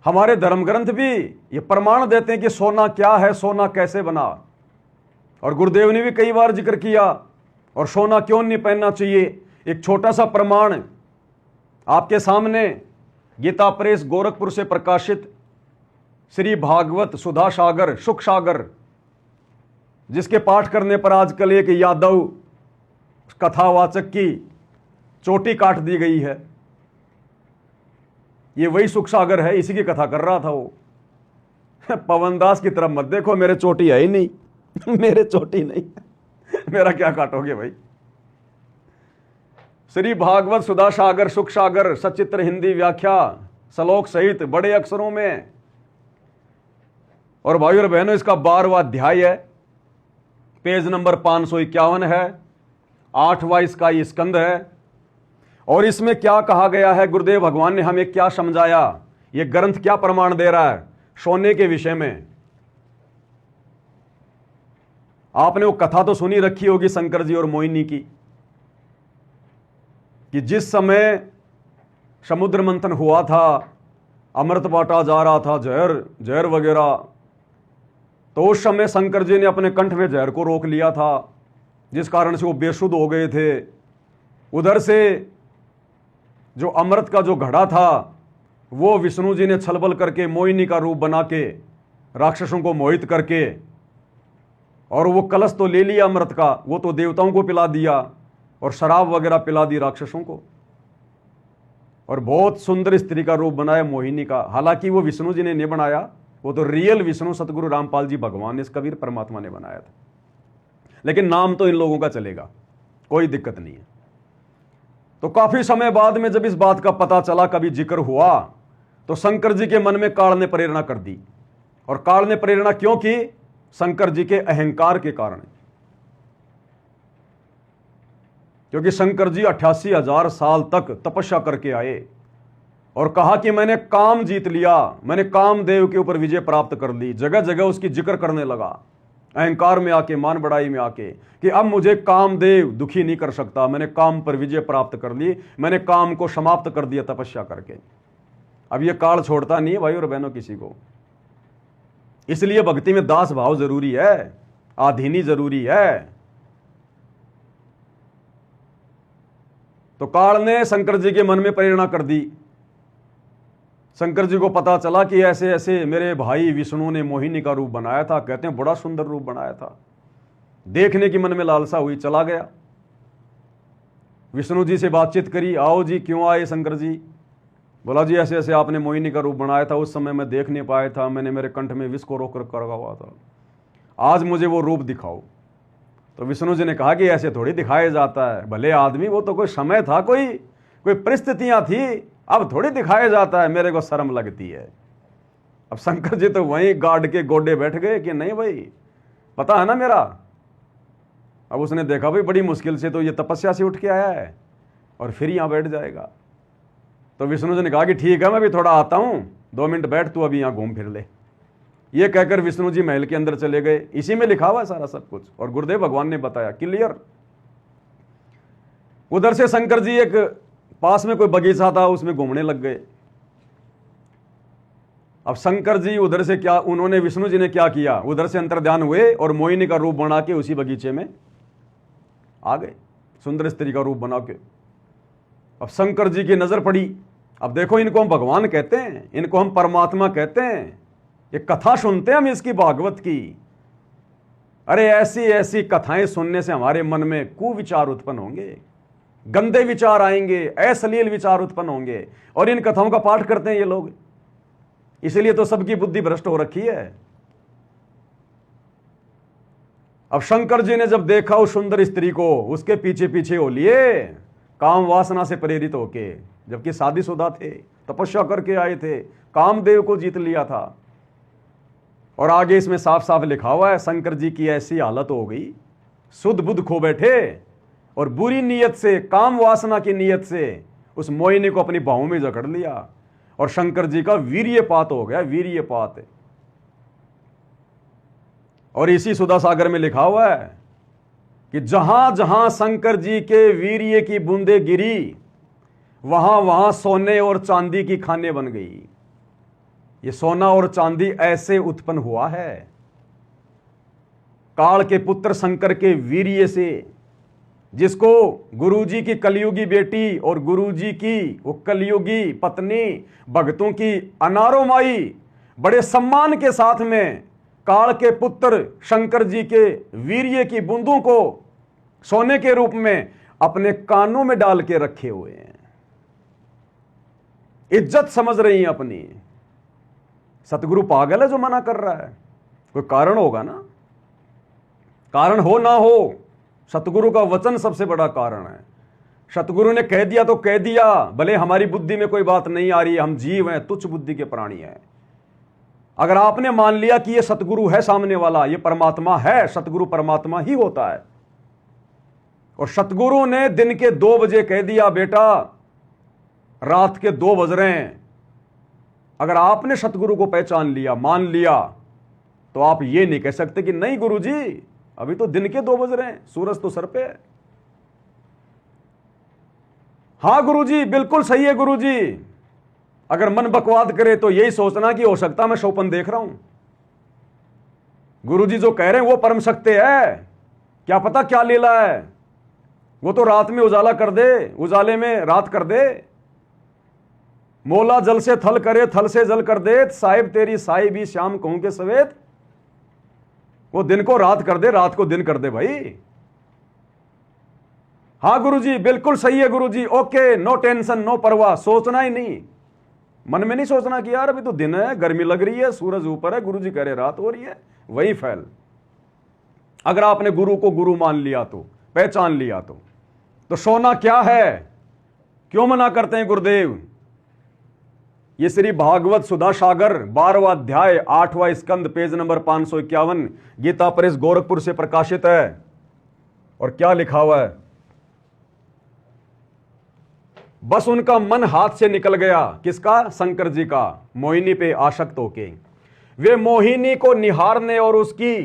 हमारे धर्म ग्रंथ भी ये प्रमाण देते हैं कि सोना क्या है, सोना कैसे बना। और गुरुदेव ने भी कई बार जिक्र किया। और सोना क्यों नहीं पहनना चाहिए, एक छोटा सा प्रमाण आपके सामने गीता प्रेस गोरखपुर से प्रकाशित श्री भागवत सुधा सागर सुख सागर, जिसके पाठ करने पर आजकल एक यादव कथावाचक की चोटी काट दी गई है। ये वही सुख सागर है, इसी की कथा कर रहा था वो। पवन दास की तरफ मत देखो, मेरे चोटी है ही नहीं। मेरे चोटी नहीं, मेरा क्या काटोगे भाई। श्री भागवत सुधा सागर सुख सागर सचित्र हिंदी व्याख्या श्लोक सहित बड़े अक्षरों में। और भाई और बहनों, इसका 12वां अध्याय है, पेज नंबर 551 है, 8वां इसका ये स्कंद है। और इसमें क्या कहा गया है, गुरुदेव भगवान ने हमें क्या समझाया, ये ग्रंथ क्या प्रमाण दे रहा है सोने के विषय में। आपने वो कथा तो सुनी रखी होगी शंकर जी और मोहिनी की, कि जिस समय समुद्र मंथन हुआ था, अमृत बांटा जा रहा था, जहर वगैरह, तो उस समय शंकर जी ने अपने कंठ में जहर को रोक लिया था, जिस कारण से वो बेसुध हो गए थे। उधर से जो अमृत का जो घड़ा था वो विष्णु जी ने छलबल करके मोहिनी का रूप बना के राक्षसों को मोहित करके, और वो कलश तो ले लिया अमृत का, वो तो देवताओं को पिला दिया और शराब वगैरह पिला दी राक्षसों को। और बहुत सुंदर स्त्री का रूप बनाया मोहिनी का। हालांकि वो विष्णु जी ने नहीं बनाया, वो तो रियल विष्णु सतगुरु रामपाल जी भगवान ने, इस कबीर परमात्मा ने बनाया था। लेकिन नाम तो इन लोगों का चलेगा, कोई दिक्कत नहीं है। तो काफी समय बाद में जब इस बात का पता चला, कभी जिक्र हुआ, तो शंकर जी के मन में काल ने प्रेरणा कर दी। और काल ने प्रेरणा क्यों की? शंकर जी के अहंकार के कारण। क्योंकि शंकर जी 88,000 साल तक तपस्या करके आए और कहा कि मैंने काम जीत लिया, मैंने कामदेव के ऊपर विजय प्राप्त कर ली। जगह जगह उसकी जिक्र करने लगा, अहंकार में आके, मान बढ़ाई में आके, कि अब मुझे कामदेव दुखी नहीं कर सकता, मैंने काम पर विजय प्राप्त कर ली, मैंने काम को समाप्त कर दिया तपस्या करके। अब ये काल छोड़ता नहीं है भाई और बहनों किसी को। इसलिए भक्ति में दास भाव जरूरी है, आधीनी जरूरी है। तो काल ने शंकर जी के मन में प्रेरणा कर दी। शंकर जी को पता चला कि ऐसे ऐसे मेरे भाई विष्णु ने मोहिनी का रूप बनाया था, कहते हैं बड़ा सुंदर रूप बनाया था। देखने की मन में लालसा हुई, चला गया, विष्णु जी से बातचीत करी, आओ जी क्यों आए शंकर जी? बोला जी ऐसे ऐसे आपने मोहिनी का रूप बनाया था, उस समय मैं देख नहीं पाया था, मैंने मेरे कंठ में विष को रोक रखा हुआ था, आज मुझे वो रूप दिखाओ। तो विष्णु जी ने कहा कि ऐसे थोड़ी दिखाया जाता है, भले आदमी, वो तो कोई समय था, कोई परिस्थितियां थी, अब थोड़ी दिखाया जाता है, मेरे को शर्म लगती है। अब शंकर जी तो वहीं गार्ड के गोडे बैठ गए कि नहीं भाई, पता है ना मेरा। अब उसने देखा भाई बड़ी मुश्किल से तो ये तपस्या से उठ के आया है और फिर यहां बैठ जाएगा। तो विष्णु जी ने कहा कि ठीक है, मैं भी थोड़ा आता हूं, 2 मिनट बैठ, तू अभी यहां घूम फिर ले। ये कहकर विष्णु जी महल के अंदर चले गए। इसी में लिखा हुआ है सारा सब कुछ, और गुरुदेव भगवान ने बताया क्लियर। उधर से शंकर जी एक पास में कोई बगीचा था, उसमें घूमने लग गए। अब शंकर जी उधर से क्या, उन्होंने विष्णु जी ने क्या किया, उधर से अंतर्ध्यान हुए और मोहिनी का रूप बना के उसी बगीचे में आ गए, सुंदर स्त्री का रूप बना के। अब शंकर जी की नजर पड़ी। अब देखो, इनको हम भगवान कहते हैं, इनको हम परमात्मा कहते हैं, ये कथा सुनते हैं हम इसकी भागवत की। अरे ऐसी ऐसी कथाएं सुनने से हमारे मन में कुविचार उत्पन्न होंगे, गंदे विचार आएंगे, अश्लील विचार उत्पन्न होंगे, और इन कथाओं का पाठ करते हैं ये लोग। इसलिए तो सबकी बुद्धि भ्रष्ट हो रखी है। अब शंकर जी ने जब देखा उस सुंदर स्त्री को, उसके पीछे पीछे हो लिए, काम वासना से प्रेरित होके, जबकि शादीशुदा थे, तपस्या करके आए थे, कामदेव को जीत लिया था। और आगे इसमें साफ साफ लिखा हुआ है, शंकर जी की ऐसी हालत हो गई, शुद्ध बुद्ध खो बैठे और बुरी नीयत से, काम वासना की नीयत से उस मोहिनी को अपनी बाहों में जकड़ लिया, और शंकर जी का वीर्यपात हो गया, वीर्यपात। और इसी सुधा सागर में लिखा हुआ है कि जहां जहां शंकर जी के वीर्य की बूंदें गिरी, वहां वहां सोने और चांदी की खानें बन गई। ये सोना और चांदी ऐसे उत्पन्न हुआ है, काल के पुत्र शंकर के वीर्य से, जिसको गुरुजी की कलयुगी बेटी और गुरुजी की वो कलयुगी पत्नी भक्तों की अनारो माई बड़े सम्मान के साथ में काल के पुत्र शंकर जी के वीर्य की बूंदों को सोने के रूप में अपने कानों में डाल के रखे हुए हैं। इज्जत समझ रही हैं अपनी। सतगुरु पागल है जो मना कर रहा है? कोई कारण होगा ना, कारण हो ना हो, सतगुरु का वचन सबसे बड़ा कारण है। सतगुरु ने कह दिया तो कह दिया, भले हमारी बुद्धि में कोई बात नहीं आ रही, हम जीव हैं, तुच्छ बुद्धि के प्राणी हैं। अगर आपने मान लिया कि ये सतगुरु है सामने वाला, ये परमात्मा है, सतगुरु परमात्मा ही होता है, और सतगुरु ने दिन के 2 बजे कह दिया बेटा रात के 2 बज रहे हैं, अगर आपने सतगुरु को पहचान लिया, मान लिया, तो आप ये नहीं कह सकते कि नहीं गुरुजी अभी तो दिन के 2 बज रहे हैं, सूरज तो सर पे है। हां गुरुजी बिल्कुल सही है गुरुजी। अगर मन बकवाद करे तो यही सोचना कि हो सकता मैं स्वप्न देख रहा हूं। गुरुजी जो कह रहे हैं वो परम सत्य है, क्या पता क्या लीला है, वो तो रात में उजाला कर दे, उजाले में रात कर दे। मोला जल से थल करे, थल से जल कर दे, साहिब तेरी साई भी श्याम कहूं के सवेत। वो दिन को रात कर दे, रात को दिन कर दे भाई। हां गुरुजी बिल्कुल सही है गुरुजी, ओके, नो टेंशन, नो परवाह, सोचना ही नहीं, मन में नहीं सोचना कि यार अभी तो दिन है, गर्मी लग रही है, सूरज ऊपर है, गुरुजी कह रहे रात हो रही है, वही फैल। अगर आपने गुरु को गुरु मान लिया तो, पहचान लिया तो सोना क्या है? क्यों मना करते हैं गुरुदेव? ये श्री भागवत सुधा सागर 12वां अध्याय 8वां स्कंद पेज नंबर 551 गीता प्रेस गोरखपुर से प्रकाशित है। और क्या लिखा हुआ है? बस उनका मन हाथ से निकल गया। किसका? शंकर जी का। मोहिनी पे आसक्त होके वे मोहिनी को निहारने और उसकी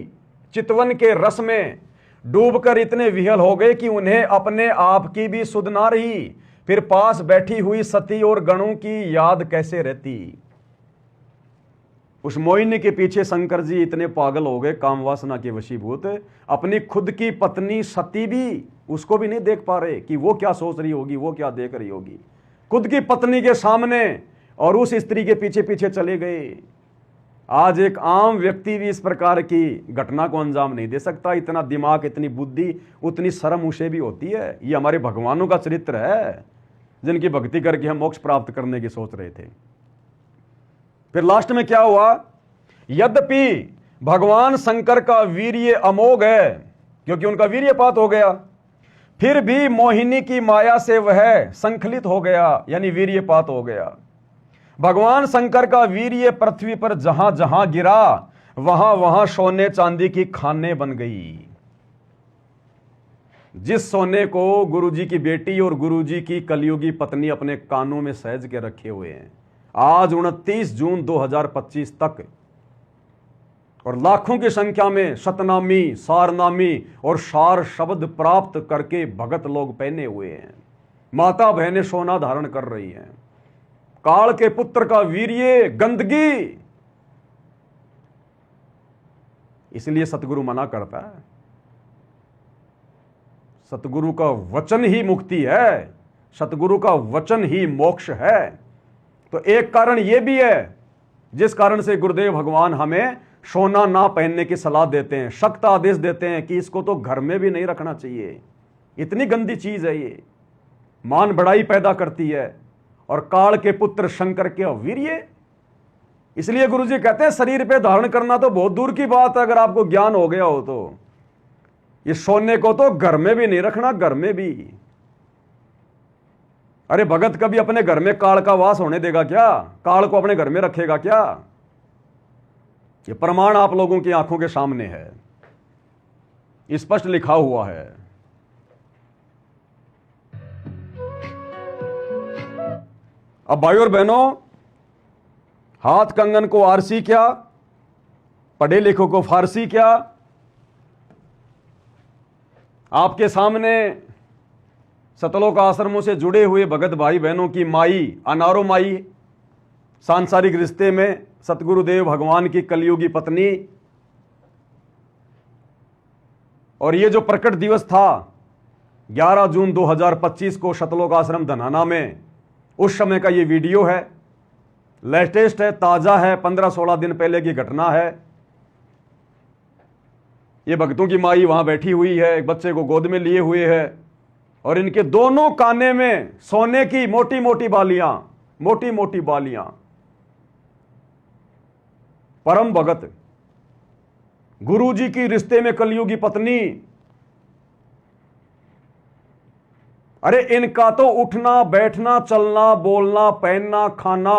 चितवन के रस में डूबकर इतने विहल हो गए कि उन्हें अपने आप की भी सुध ना रही। फिर पास बैठी हुई सती और गणों की याद कैसे रहती। उस मोहिनी के पीछे शंकर जी इतने पागल हो गए, काम वासना के वशीभूत, अपनी खुद की पत्नी सती भी उसको भी नहीं देख पा रहे कि वो क्या सोच रही होगी, वो क्या देख रही होगी। खुद की पत्नी के सामने और उस स्त्री के पीछे पीछे चले गए। आज एक आम व्यक्ति भी इस प्रकार की घटना को अंजाम नहीं दे सकता। इतना दिमाग, इतनी बुद्धि, उतनी शर्म उसे भी होती है। ये हमारे भगवानों का चरित्र है जिनकी भक्ति करके हम मोक्ष प्राप्त करने की सोच रहे थे। फिर लास्ट में क्या हुआ? यद्यपि भगवान शंकर का वीर्य अमोघ है, क्योंकि उनका वीर्यपात हो गया, फिर भी मोहिनी की माया से वह संखलित हो गया, यानी वीर्यपात हो गया। भगवान शंकर का वीर्य पृथ्वी पर जहां जहां गिरा वहां वहां सोने चांदी की खानें बन गई। जिस सोने को गुरुजी की बेटी और गुरुजी की कलयुगी पत्नी अपने कानों में सहज के रखे हुए हैं, आज 29 जून 2025 तक, और लाखों की संख्या में शतनामी, सारनामी और सार शब्द प्राप्त करके भगत लोग पहने हुए हैं। माता बहनें सोना धारण कर रही हैं। काल के पुत्र का वीर्य गंदगी, इसलिए सतगुरु मना करता है। सतगुरु का वचन ही मुक्ति है, सतगुरु का वचन ही मोक्ष है। तो एक कारण यह भी है जिस कारण से गुरुदेव भगवान हमें सोना ना पहनने की सलाह देते हैं, सख्त आदेश देते हैं कि इसको तो घर में भी नहीं रखना चाहिए, इतनी गंदी चीज है ये, मान बढ़ाई पैदा करती है। और काल के पुत्र शंकर के वीर्य, इसलिए गुरुजी कहते हैं शरीर पे धारण करना तो बहुत दूर की बात है, अगर आपको ज्ञान हो गया हो तो। ये सोने को तो घर में भी नहीं रखना, घर में भी। अरे भगत कभी अपने घर में काल का वास होने देगा क्या? काल को अपने घर में रखेगा क्या? ये प्रमाण आप लोगों की आंखों के सामने है, स्पष्ट लिखा हुआ है। अब भाई और बहनों, हाथ कंगन को आरसी क्या, पढ़े लिखों को फारसी क्या। आपके सामने सतलोक आश्रमों से जुड़े हुए भगत भाई बहनों की माई, अनारो माई, सांसारिक रिश्ते में सतगुरुदेव भगवान की कलयुगी पत्नी। और ये जो प्रकट दिवस था 11 जून 2025 को सतलोक आश्रम धनाना में, उस समय का ये वीडियो है, लेटेस्ट है, ताजा है, 15-16 दिन पहले की घटना है। ये भक्तों की माई वहां बैठी हुई है, एक बच्चे को गोद में लिए हुए है, और इनके दोनों काने में सोने की मोटी मोटी बालियां। परम भगत गुरु जी की रिश्ते में कलयुगी पत्नी। अरे इनका तो उठना बैठना चलना बोलना पहनना खाना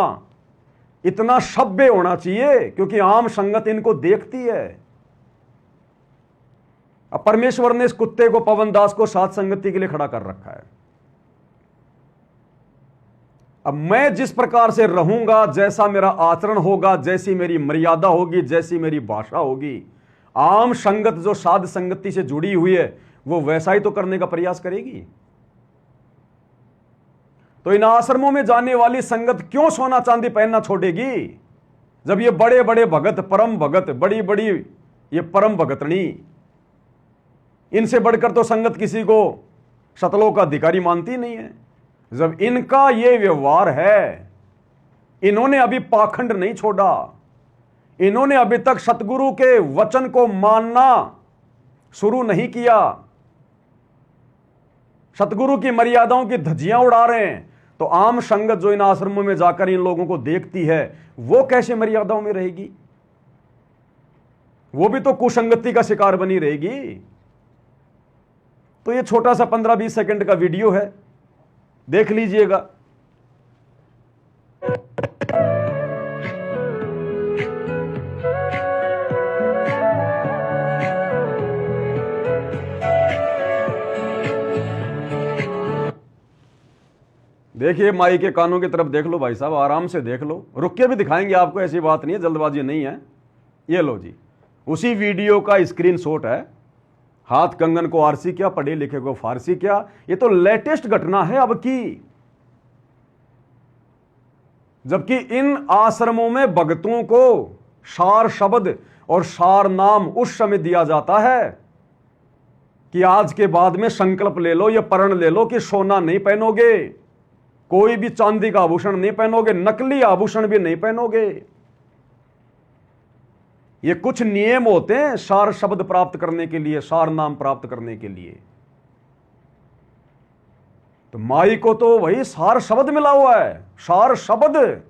इतना सभ्य होना चाहिए, क्योंकि आम संगत इनको देखती है। अब परमेश्वर ने इस कुत्ते को, पवन दास को, साथ संगति के लिए खड़ा कर रखा है। अब मैं जिस प्रकार से रहूंगा, जैसा मेरा आचरण होगा, जैसी मेरी मर्यादा होगी, जैसी मेरी भाषा होगी, आम संगत जो साध संगति से जुड़ी हुई है वो वैसा ही तो करने का प्रयास करेगी। तो इन आश्रमों में जाने वाली संगत क्यों सोना चांदी पहनना छोड़ेगी, जब ये बड़े बड़े भगत, परम भगत, बड़ी बड़ी ये परम भगतनी, इनसे बढ़कर तो संगत किसी को सतलोक का अधिकारी मानती नहीं है। जब इनका ये व्यवहार है, इन्होंने अभी पाखंड नहीं छोड़ा, इन्होंने अभी तक सतगुरु के वचन को मानना शुरू नहीं किया, सतगुरु की मर्यादाओं की धज्जियां उड़ा रहे हैं, तो आम संगत जो इन आश्रमों में जाकर इन लोगों को देखती है, वो कैसे मर्यादाओं में रहेगी? वो भी तो कुसंगति का शिकार बनी रहेगी। तो ये छोटा सा 15-20 सेकंड का वीडियो है, देख लीजिएगा। देखिए, माई के कानों की तरफ देख लो भाई साहब, आराम से देख लो, रुक के भी दिखाएंगे आपको, ऐसी बात नहीं है, जल्दबाजी नहीं है। ये लो जी, उसी वीडियो का स्क्रीनशॉट है। हाथ कंगन को आरसी क्या, पढ़े लिखे को फारसी क्या, ये तो लेटेस्ट घटना है अब की। जबकि इन आश्रमों में भक्तों को सार शब्द और सार नाम उस समय दिया जाता है कि आज के बाद में संकल्प ले लो, या प्रण ले लो कि सोना नहीं पहनोगे, कोई भी चांदी का आभूषण नहीं पहनोगे, नकली आभूषण भी नहीं पहनोगे। ये कुछ नियम होते हैं सार शब्द प्राप्त करने के लिए, सार नाम प्राप्त करने के लिए। तो माई को तो वही सार शब्द मिला हुआ है, सार शब्द।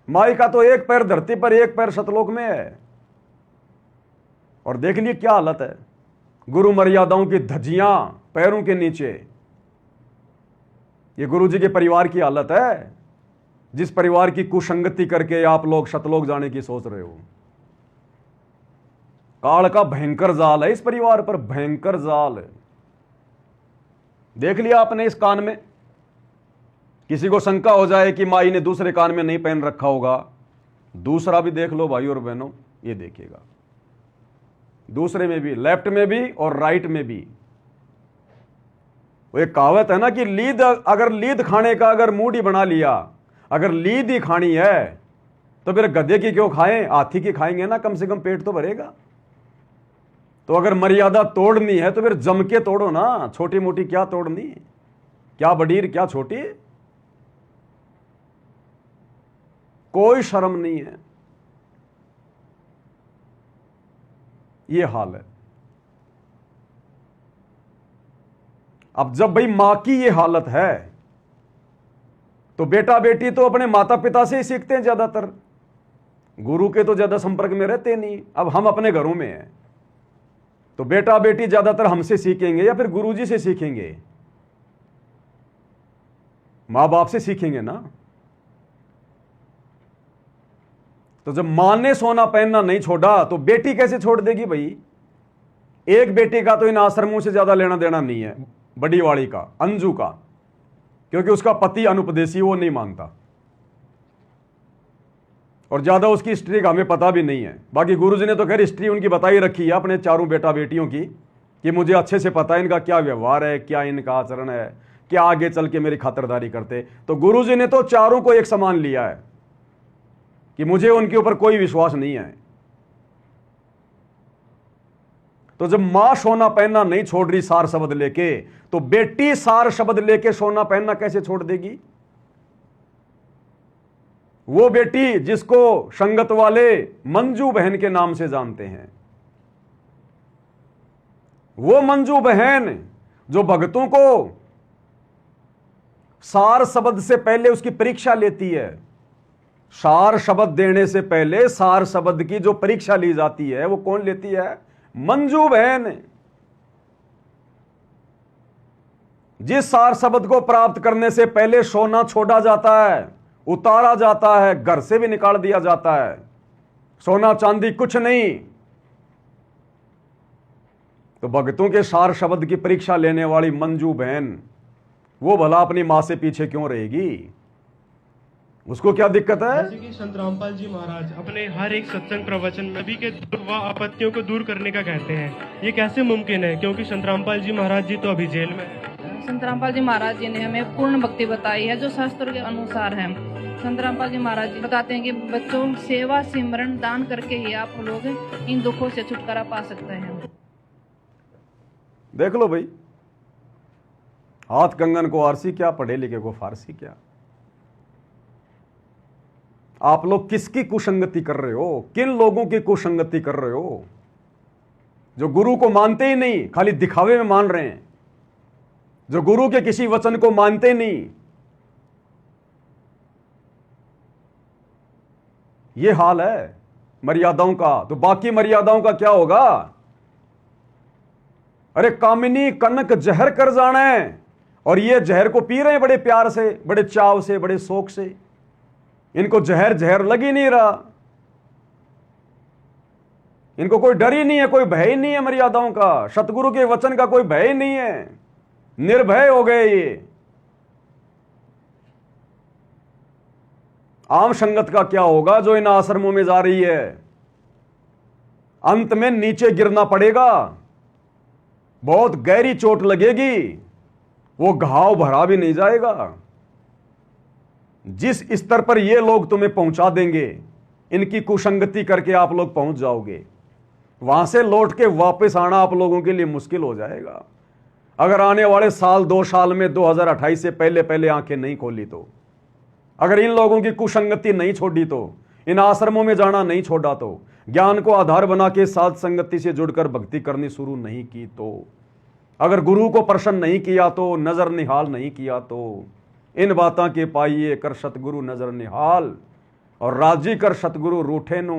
माई का तो एक पैर धरती पर, एक पैर सतलोक में है। और देख लिए क्या हालत है, गुरु मर्यादाओं की धज्जियां पैरों के नीचे। ये गुरु जी के परिवार की हालत है, जिस परिवार की कुसंगति करके आप लोग सतलोक जाने की सोच रहे हो। काल का भयंकर जाल है इस परिवार पर, भयंकर जाल। देख लिया आपने इस कान में, किसी को शंका हो जाए कि माई ने दूसरे कान में नहीं पहन रखा होगा, दूसरा भी देख लो भाई और बहनों, ये देखिएगा, दूसरे में भी, लेफ्ट में भी और राइट में भी। वो एक कहावत है ना कि लीद, अगर लीद खाने का अगर मूड ही बना लिया, अगर लीद ही खानी है तो फिर गधे की क्यों खाएं, हाथी की खाएंगे ना, कम से कम पेट तो भरेगा। तो अगर मर्यादा तोड़नी है तो फिर जम के तोड़ो ना, छोटी मोटी क्या तोड़नी, क्या बड़ीर क्या छोटी, कोई शर्म नहीं है। ये हाल है। अब जब भाई मां की ये हालत है, तो बेटा बेटी तो अपने माता पिता से ही सीखते हैं ज्यादातर, गुरु के तो ज्यादा संपर्क में रहते नहीं। अब हम अपने घरों में हैं, तो बेटा बेटी ज्यादातर हमसे सीखेंगे या फिर गुरुजी से सीखेंगे, मां बाप से सीखेंगे ना। तो जब मां ने सोना पहनना नहीं छोड़ा तो बेटी कैसे छोड़ देगी भाई। एक बेटी का तो इन आश्रमों से ज्यादा लेना देना नहीं है, बड़ी वाली का, अंजू का, क्योंकि उसका पति अनुपदेशी, वो नहीं मानता, और ज्यादा उसकी हिस्ट्री का हमें पता भी नहीं है। बाकी गुरुजी ने तो खैर हिस्ट्री उनकी बताई रखी है अपने चारों बेटा बेटियों की, कि मुझे अच्छे से पता है इनका क्या व्यवहार है, क्या इनका आचरण है, क्या आगे चल के मेरी खातिरदारी करते। तो गुरुजी ने तो चारों को एक समान लिया है कि मुझे उनके ऊपर कोई विश्वास नहीं है। तो जब मां सोना पहनना नहीं छोड़ रही सार शब्द लेके, तो बेटी सार शब्द लेके सोना पहनना कैसे छोड़ देगी? वो बेटी जिसको संगत वाले मंजू बहन के नाम से जानते हैं, वो मंजू बहन जो भक्तों को सार शब्द से पहले उसकी परीक्षा लेती है। सार शब्द देने से पहले सार शब्द की जो परीक्षा ली जाती है वो कौन लेती है? मंजू बहन। जिस सार शब्द को प्राप्त करने से पहले सोना छोड़ा जाता है, उतारा जाता है, घर से भी निकाल दिया जाता है, सोना चांदी कुछ नहीं, तो भक्तों के सार शब्द की परीक्षा लेने वाली मंजू बहन वो भला अपनी मां से पीछे क्यों रहेगी? उसको क्या दिक्कत है? जैसे कि संत रामपाल जी महाराज अपने हर एक सत्संग प्रवचन नबी के दुख व आपत्तियों को दूर करने का कहते हैं, ये कैसे मुमकिन है? क्योंकि संत रामपाल जी महाराज जी तो अभी जेल में हैं। संत रामपाल जी महाराज जी ने हमें पूर्ण भक्ति बताई है जो शास्त्र के अनुसार है। संत रामपाल जी महाराज जी बताते हैं कि बच्चों सेवा सिमरन दान करके ही आप लोग इन दुखों से छुटकारा पा सकते हैं। देख लो भाई, हाथ कंगन को आरसी क्या, पढ़े लिखे को फारसी क्या। आप लोग किसकी कुसंगति कर रहे हो? किन लोगों की कुसंगति कर रहे हो जो गुरु को मानते ही नहीं, खाली दिखावे में मान रहे हैं, जो गुरु के किसी वचन को मानते नहीं। ये हाल है मर्यादाओं का, तो बाकी मर्यादाओं का क्या होगा? अरे कामिनी कनक जहर कर जाना है, और ये जहर को पी रहे हैं बड़े प्यार से, बड़े चाव से, बड़े शौक से। इनको जहर जहर लग ही नहीं रहा, इनको कोई डर ही नहीं है, कोई भय ही नहीं है मर्यादाओं का, सतगुरु के वचन का कोई भय ही नहीं है, निर्भय हो गए ये। आम संगत का क्या होगा जो इन आश्रमों में जा रही है? अंत में नीचे गिरना पड़ेगा, बहुत गहरी चोट लगेगी, वो घाव भरा भी नहीं जाएगा। जिस स्तर पर ये लोग तुम्हें पहुंचा देंगे, इनकी कुसंगति करके आप लोग पहुंच जाओगे, वहां से लौट के वापस आना आप लोगों के लिए मुश्किल हो जाएगा। अगर आने वाले साल 2 साल में 2028 से पहले पहले आंखें नहीं खोली तो, अगर इन लोगों की कुसंगति नहीं छोड़ी तो, इन आश्रमों में जाना नहीं छोड़ा तो, ज्ञान को आधार बना के साध संगति से जुड़कर भक्ति करनी शुरू नहीं की तो, अगर गुरु को प्रसन्न नहीं किया तो, नजर निहाल नहीं किया तो, इन बातां के पाइए कर सतगुरु नजर निहाल, और राजी कर सतगुरु रूठे नु।